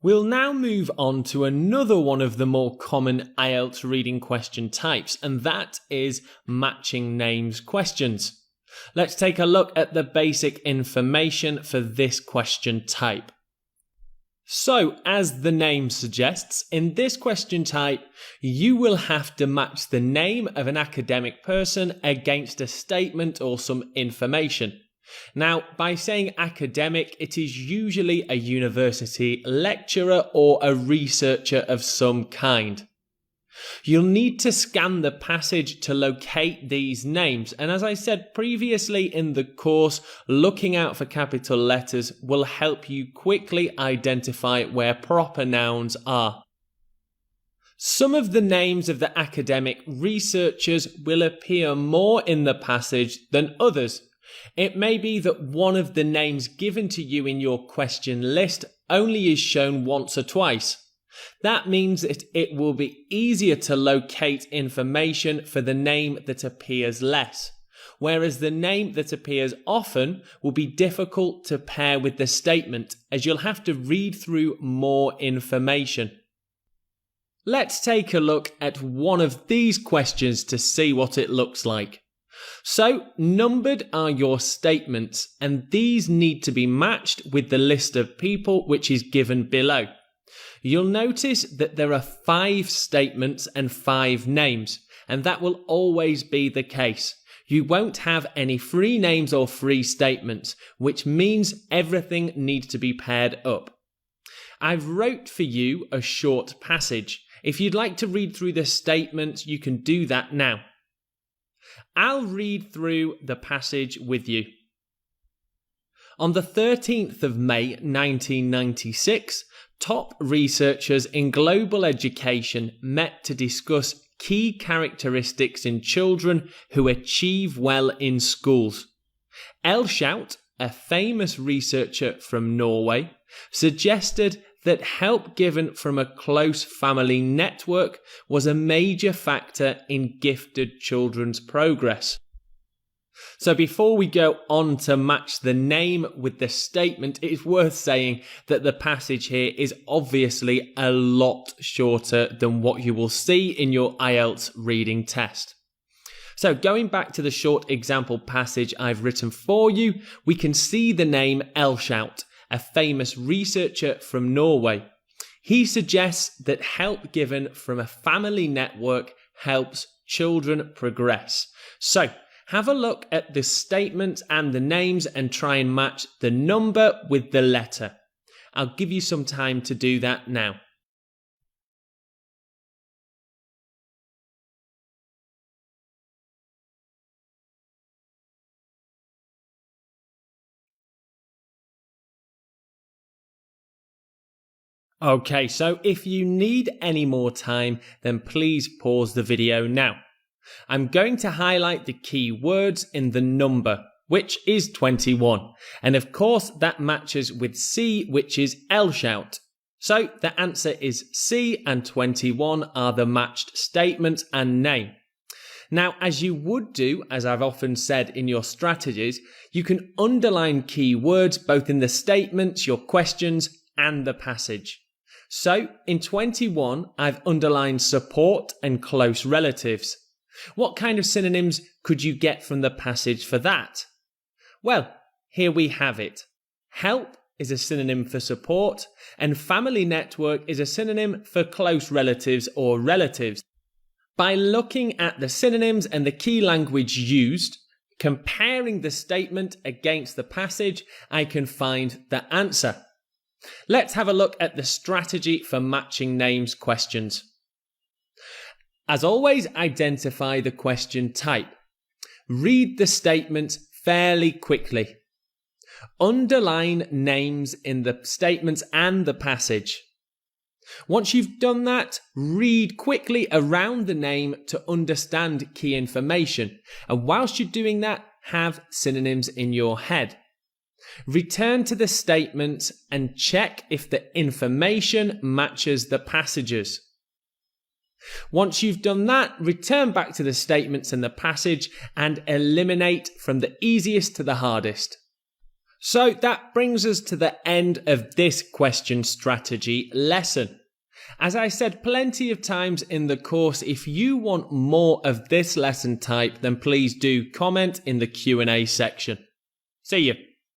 We'll now move on to another one of the more common IELTS reading question types, and that is matching names questions. Let's take a look at the basic information for this question type. So, as the name suggests, in this question type, you will have to match the name of an academic person against a statement or some information. Now, by saying academic, it is usually a university lecturer or a researcher of some kind. You'll need to scan the passage to locate these names, and as I said previously in the course, looking out for capital letters will help you quickly identify where proper nouns are. Some of the names of the academic researchers will appear more in the passage than others. It may be that one of the names given to you in your question list only is shown once or twice. That means that it will be easier to locate information for the name that appears less, whereas the name that appears often will be difficult to pair with the statement, as you'll have to read through more information. Let's take a look at one of these questions to see what it looks like. So, numbered are your statements, and these need to be matched with the list of people which is given below. You'll notice that there are 5 statements and 5 names, and that will always be the case. You won't have any free names or free statements, which means everything needs to be paired up. I've wrote for you a short passage. If you'd like to read through the statements, you can do that now. I'll read through the passage with you. On the 13th of May 1996, top researchers in global education met to discuss key characteristics in children who achieve well in schools. Elshout, a famous researcher from Norway, suggested that help given from a close family network was a major factor in gifted children's progress. So before we go on to match the name with the statement, it's worth saying that the passage here is obviously a lot shorter than what you will see in your IELTS reading test. So going back to the short example passage I've written for you, we can see the name Elshout, a famous researcher from Norway. He suggests that help given from a family network helps children progress. So, have a look at the statements and the names and try and match the number with the letter. I'll give you some time to do that now. Okay, so if you need any more time, then please pause the video now. I'm going to highlight the key words in the number, which is 21. And of course, that matches with C, which is Elshout. So the answer is C, and 21 are the matched statement and name. Now, as you would do, as I've often said in your strategies, you can underline key words both in the statements, your questions, and the passage. So, in 21, I've underlined support and close relatives. What kind of synonyms could you get from the passage for that? Well, here we have it. Help is a synonym for support, and family network is a synonym for close relatives or relatives. By looking at the synonyms and the key language used, comparing the statement against the passage, I can find the answer. Let's have a look at the strategy for matching names questions. As always, identify the question type. Read the statement fairly quickly. Underline names in the statements and the passage. Once you've done that, read quickly around the name to understand key information. And whilst you're doing that, have synonyms in your head. Return to the statements and check if the information matches the passages. Once you've done that, return back to the statements and the passage and eliminate from the easiest to the hardest. So that brings us to the end of this question strategy lesson. As I said plenty of times in the course, if you want more of this lesson type, then please do comment in the Q&A section. See you.